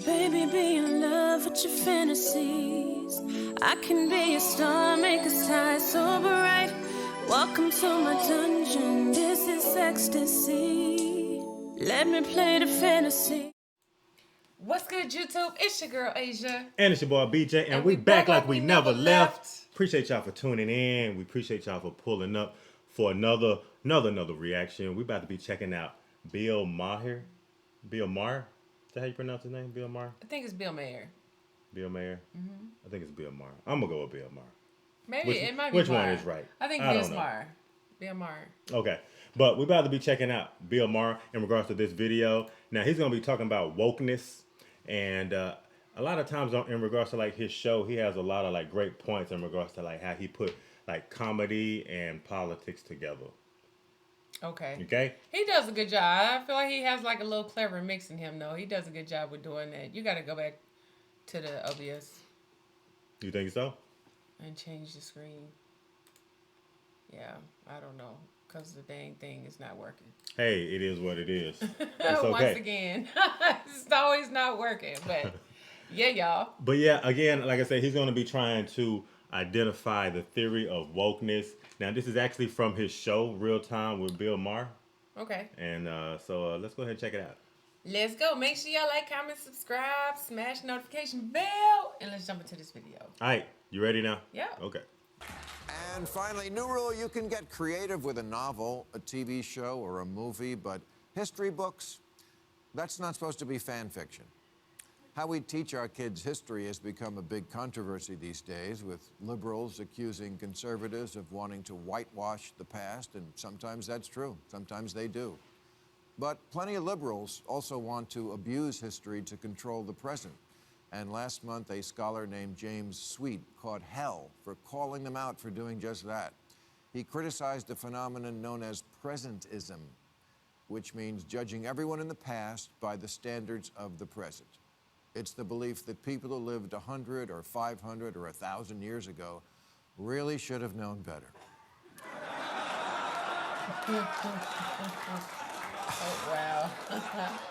Baby, be in love with your fantasies. I can be a star, make us shine so bright. Welcome to my dungeon, this is ecstasy. Let me play the fantasy. What's good, YouTube? It's your girl, Asia. And it's your boy, BJ. And we back like we never left. Appreciate y'all for tuning in. We appreciate y'all for pulling up for another reaction. We about to be checking out Bill Maher. Bill Maher? Is that how you pronounce his name? Bill Maher? I think it's Bill Maher. Bill Maher? Mm-hmm. I think it's Bill Maher. I'm going to go with Bill Maher. Maybe it might be Which Maher. one is right? I think it's Maher. Bill Maher. Okay. But we're about to be checking out Bill Maher in regards to this video. Now, he's going to be talking about wokeness. And a lot of times in regards to like his show, he has a lot of like great points in regards to like how he put like comedy and politics together. Okay. He does a good job. I feel like he has like a little clever mix in him, though. He does a good job with doing that. You got to go back to the OBS. You think so? And change the screen. Yeah, I don't know. Because the dang thing is not working. Hey, it is what it is. It's okay. Once again, it's always not working. But yeah, y'all. But yeah, again, like I said, he's going to be trying to identify the theory of wokeness. Now, this is actually from his show, Real Time with Bill Maher. Okay. And so let's go ahead and check it out. Let's go. Make sure y'all like, comment, subscribe, smash the notification bell, and let's jump into this video. All right. You ready now? Yeah. Okay. And finally, new rule, you can get creative with a novel, a TV show, or a movie, but history books, that's not supposed to be fan fiction. How we teach our kids history has become a big controversy these days, with liberals accusing conservatives of wanting to whitewash the past, and sometimes that's true. Sometimes they do. But plenty of liberals also want to abuse history to control the present. And last month, a scholar named James Sweet caught hell for calling them out for doing just that. He criticized a phenomenon known as presentism, which means judging everyone in the past by the standards of the present. It's the belief that people who lived 100 or 500 or 1,000 years ago really should have known better. Oh, wow.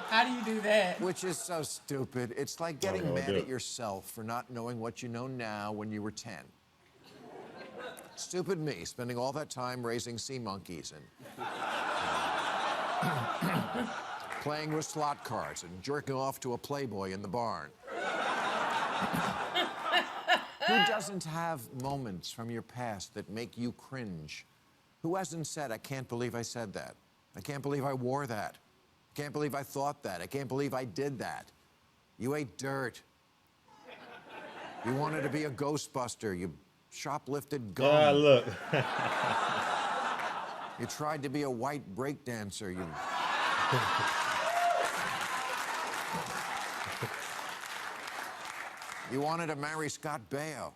How do you do that? Which is so stupid. It's like getting mad at yourself for not knowing what you know now when you were 10. Stupid me, spending all that time raising sea monkeys and playing with slot cards and jerking off to a Playboy in the barn. Who doesn't have moments from your past that make you cringe? Who hasn't said, I can't believe I said that? I can't believe I wore that. I can't believe I thought that. I can't believe I did that. You ate dirt. You wanted to be a Ghostbuster. You shoplifted gum. Look. You tried to be a white breakdancer. You wanted to marry Scott Baio.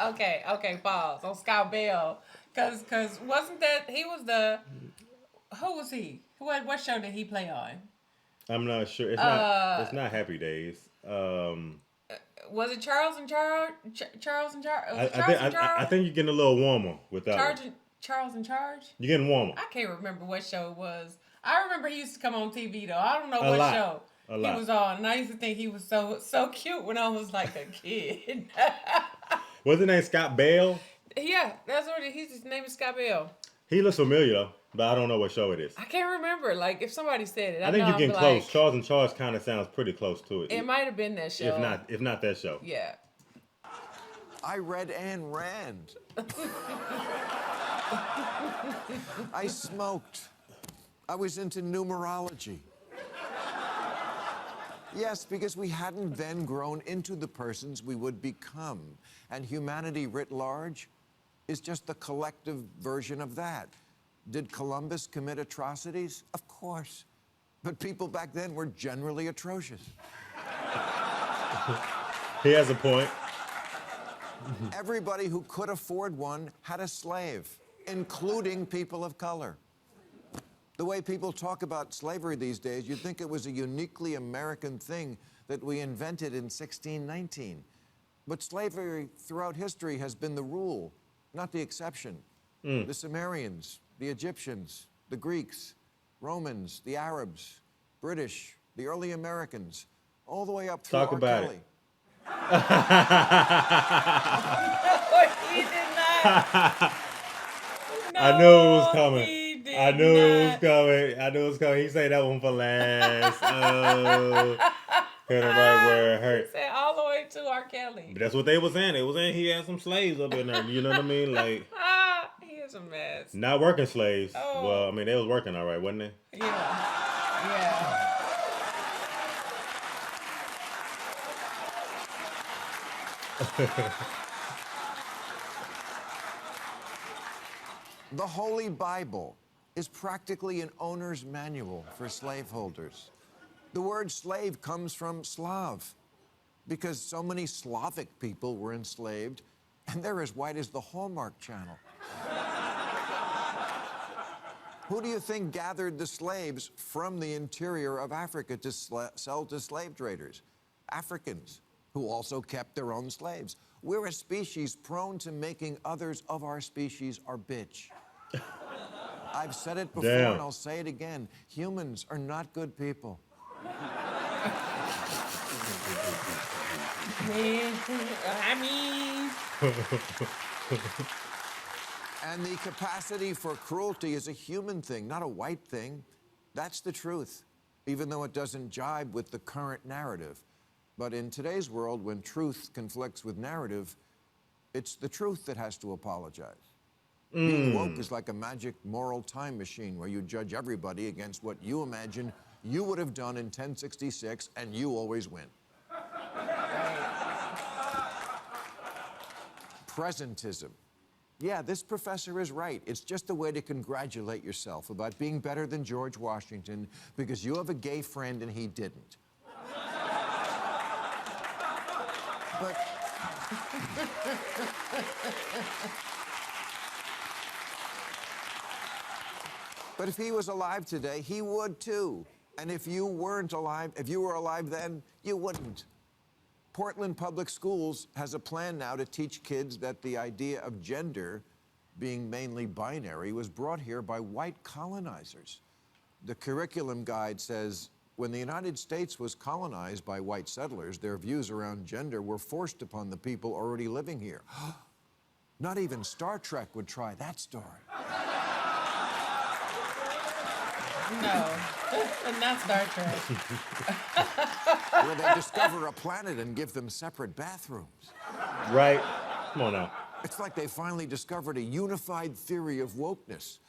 Okay, pause on Scott Baio. Cause wasn't that he was the who was he? What show did he play on? I'm not sure. It's not Happy Days. Was it Charles and Charles? Charles and Charles? I think you're getting a little warmer with that. Charles in Charge? You're getting warmer. I can't remember what show it was. I remember he used to come on TV though. I don't know what show he was on, and I used to think he was so cute when I was like a kid. What's his name? Scott Baio? Yeah, that's what his name is. Scott Baio. He looks familiar though, but I don't know what show it is. I can't remember. Like if somebody said it, I think you're getting close. Charles and Charles kind of sounds pretty close to it. It might have been that show. If not that show. Yeah. I read Ayn Rand. I smoked. I was into numerology. Yes, because we hadn't then grown into the persons we would become. And humanity writ large is just the collective version of that. Did Columbus commit atrocities? Of course. But people back then were generally atrocious. He has a point. Everybody who could afford one had a slave, including people of color. The way people talk about slavery these days, you'd think it was a uniquely American thing that we invented in 1619. But slavery throughout history has been the rule, not the exception. The Sumerians, the Egyptians, the Greeks, Romans, the Arabs, British, the early Americans, all the way up through Talk R. about Kelly. it. He did not. I knew it was No, coming. he did I knew it was not. coming. I knew it was coming. He said that one for last. Oh, hit it right where it He hurt. said all the way to R. Kelly. But that's what they was saying. They was saying he had some slaves up in there. You know what I mean? Like, He is a mess. not working slaves. Oh. Well, I mean, they was working all right, wasn't they? Yeah. The Holy Bible is practically an owner's manual for slaveholders. The word slave comes from Slav, because so many Slavic people were enslaved, and they're as white as the Hallmark Channel. Who do you think gathered the slaves from the interior of Africa to sell to slave traders? Africans, who also kept their own slaves. We're a species prone to making others of our species our bitch. I've said it before, Damn. and I'll say it again. Humans are not good people. And the capacity for cruelty is a human thing, not a white thing. That's the truth, even though it doesn't jibe with the current narrative. But in today's world, when truth conflicts with narrative, it's the truth that has to apologize. Being woke is like a magic moral time machine where you judge everybody against what you imagine you would have done in 1066, and you always win. Presentism. Yeah, this professor is right. It's just a way to congratulate yourself about being better than George Washington because you have a gay friend and he didn't. But But if he was alive today, he would too. And if you weren't alive, if you were alive then, you wouldn't. Portland Public Schools has a plan now to teach kids that the idea of gender, being mainly binary, was brought here by white colonizers. The curriculum guide says, when the United States was colonized by white settlers, their views around gender were forced upon the people already living here. Not even Star Trek would try that story. No, not Star Trek. Where they discover a planet and give them separate bathrooms. Right? Come on now. It's like they finally discovered a unified theory of wokeness,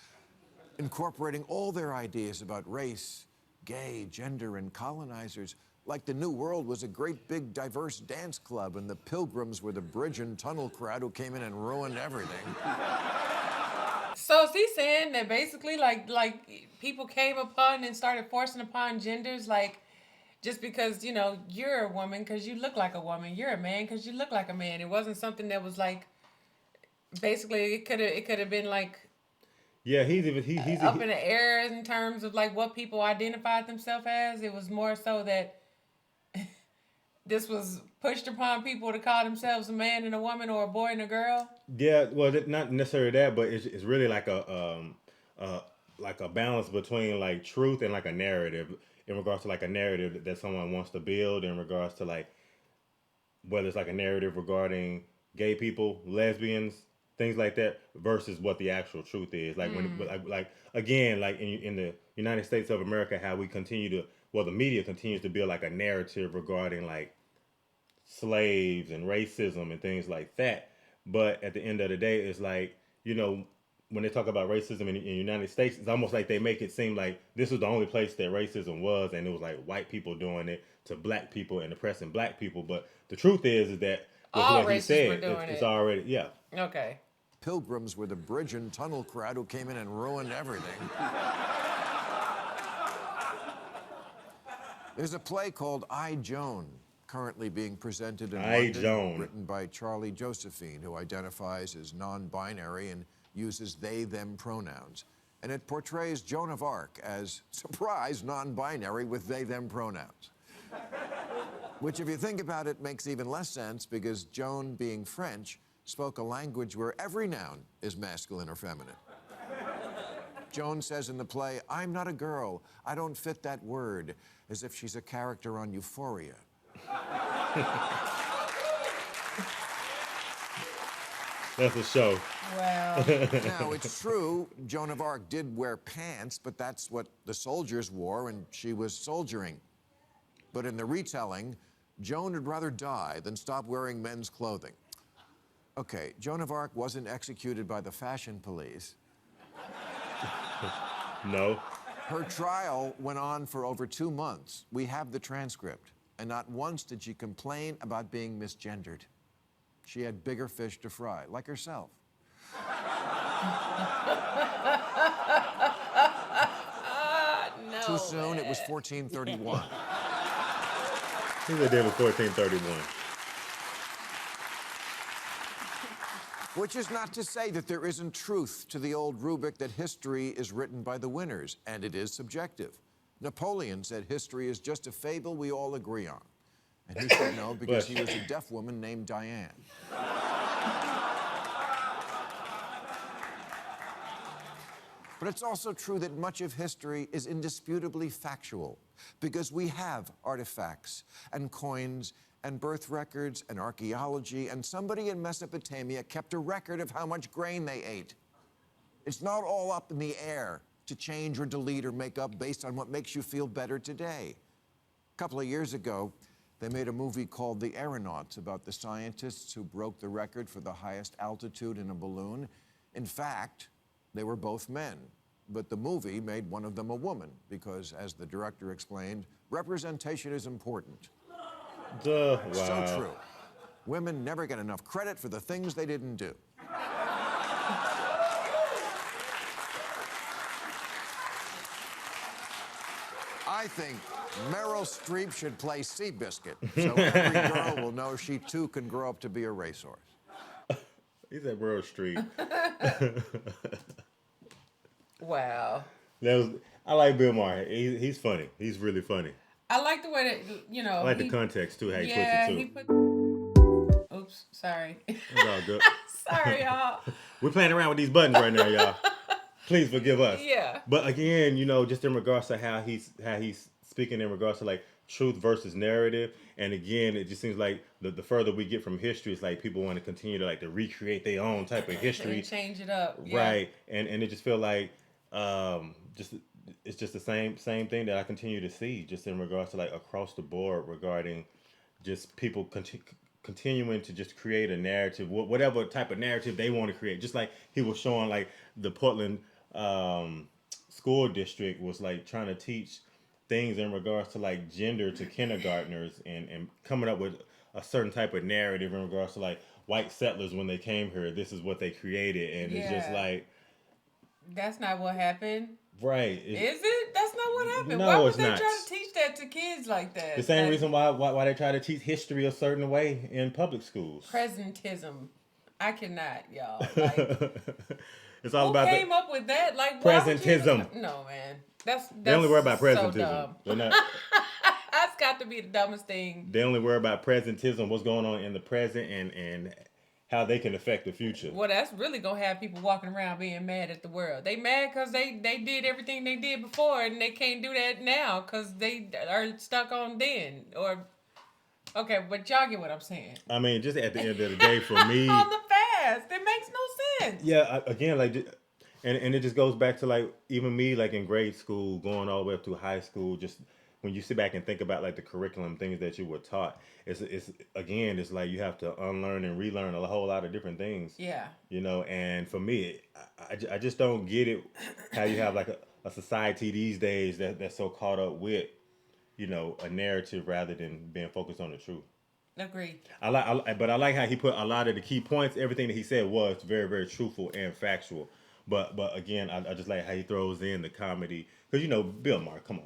incorporating all their ideas about race, gay, gender, and colonizers. Like the New World was a great big diverse dance club and the Pilgrims were the bridge and tunnel crowd who came in and ruined everything. So is he saying that basically like people came upon and started forcing upon genders, like just because, you know, you're a woman because you look like a woman, you're a man because you look like a man. It wasn't something that was like, basically it could have been like, yeah, he's up in the air in terms of like what people identified themselves as. It was more so that this was pushed upon people to call themselves a man and a woman or a boy and a girl. Yeah, well, not necessarily that, but it's really like a balance between like truth and like a narrative in regards to like a narrative that someone wants to build in regards to like whether it's like a narrative regarding gay people, lesbians, things like that, versus what the actual truth is. Like when like again, like in the United States of America, how we continue to the media continues to build like a narrative regarding like slaves and racism and things like that. But at the end of the day, it's like, you know, when they talk about racism in the United States, it's almost like they make it seem like this was the only place that racism was, and it was like white people doing it to black people and oppressing black people. But the truth is that all what he races said, were doing it's it. already, yeah. Okay. Pilgrims were the bridge and tunnel crowd who came in and ruined everything. There's a play called I, Joan, currently being presented in London, Joan. written by Charlie Josephine, who identifies as non-binary and uses they, them pronouns. And it portrays Joan of Arc as, surprise, non-binary with they, them pronouns. Which, if you think about it, makes even less sense because Joan, being French, spoke a language where every noun is masculine or feminine. Joan says in the play, "I'm not a girl. I don't fit that word," as if she's a character on Euphoria. That's a show. Wow. Now, it's true, Joan of Arc did wear pants, but that's what the soldiers wore, and she was soldiering. But in the retelling, Joan would rather die than stop wearing men's clothing. Okay, Joan of Arc wasn't executed by the fashion police. No. Her trial went on for over 2 months. We have the transcript, and not once did she complain about being misgendered. She had bigger fish to fry, like herself. No. Too soon, it was 1431. He said it was 1431. Which is not to say that there isn't truth to the old rubric that history is written by the winners, and it is subjective. Napoleon said history is just a fable we all agree on. And he said no because he was a deaf woman named Diane. But it's also true that much of history is indisputably factual because we have artifacts and coins and birth records and archaeology, and somebody in Mesopotamia kept a record of how much grain they ate. It's not all up in the air to change or delete or make up based on what makes you feel better today. A couple of years ago, they made a movie called The Aeronauts about the scientists who broke the record for the highest altitude in a balloon. In fact, they were both men, but the movie made one of them a woman because, as the director explained, representation is important. Wow. So true. Women never get enough credit for the things they didn't do. I think Meryl Streep should play Seabiscuit, so every girl will know she too can grow up to be a racehorse. He's at Meryl Streep. Wow. I like Bill Maher. He's funny. He's really funny. I like the way that, you know. I like the context too, how he puts it too. Oops, sorry. It's all good. Sorry, y'all. We're playing around with these buttons right now, y'all. Please forgive us. Yeah. But again, you know, just in regards to how he's speaking in regards to like truth versus narrative, and again, it just seems like the further we get from history, it's like people want to continue to like to recreate their own type of history, And change it up. Yeah. right? And it just feel like it's just the same thing that I continue to see just in regards to like across the board regarding just people continuing to just create a narrative, whatever type of narrative they want to create. Just like he was showing like the Portland school district was like trying to teach things in regards to like gender to kindergartners and coming up with a certain type of narrative in regards to like white settlers when they came here. This is what they created, and it's just like that's not what happened. Right. Is it? That's not what happened. No, why would it's they not. try to teach that to kids like that? The same reason why they try to teach history a certain way in public schools. Presentism. I cannot, y'all. Like, it's all who about came up with that? Like why would you- presentism. No, man. That's They only worry about so presentism. dumb. They're not. That's got to be the dumbest thing. They only worry about presentism, what's going on in the present, and how they can affect the future. Well, that's really gonna have people walking around being mad at the world. They mad because they did everything they did before, and they can't do that now because they are stuck on then. Or okay, but y'all get what I'm saying. I mean, just at the end of the day, for me, on the past, it makes no sense. yeah. Again, like, and it just goes back to like even me, like in grade school, going all the way up through high school, just. When you sit back and think about like the curriculum, things that you were taught, it's like you have to unlearn and relearn a whole lot of different things. Yeah. You know, and for me, I just don't get it how you have like a society these days that's so caught up with, you know, a narrative rather than being focused on the truth. Agreed. But I like how he put a lot of the key points. Everything that he said was very, very truthful and factual. But again, I just like how he throws in the comedy. Because, you know, Bill Maher, come on.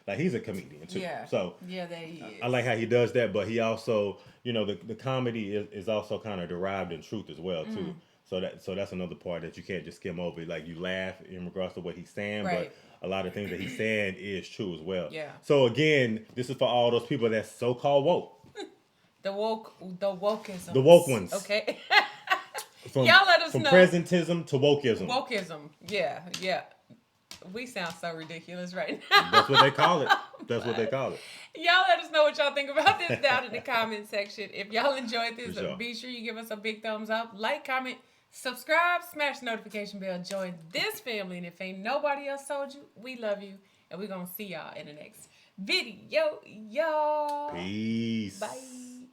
Like he's a comedian, too. Yeah. So yeah, that he is. I like how he does that. But he also, you know, the comedy is also kind of derived in truth as well, too. So that's another part that you can't just skim over. Like, you laugh in regards to what he's saying. Right. But a lot of things that he's saying is true as well. Yeah. So, again, this is for all those people that's so-called woke. The wokeism. The woke ones. Okay. Y'all let us know. From presentism to wokeism. Wokeism. Yeah. We sound so ridiculous right now. That's what they call it. That's what they call it. Y'all let us know what y'all think about this down in the comment section. If y'all enjoyed this, For sure. be sure you give us a big thumbs up, like, comment, subscribe, smash the notification bell, join this family. And if ain't nobody else told you, we love you. And we're going to see y'all in the next video, y'all. Peace. Bye.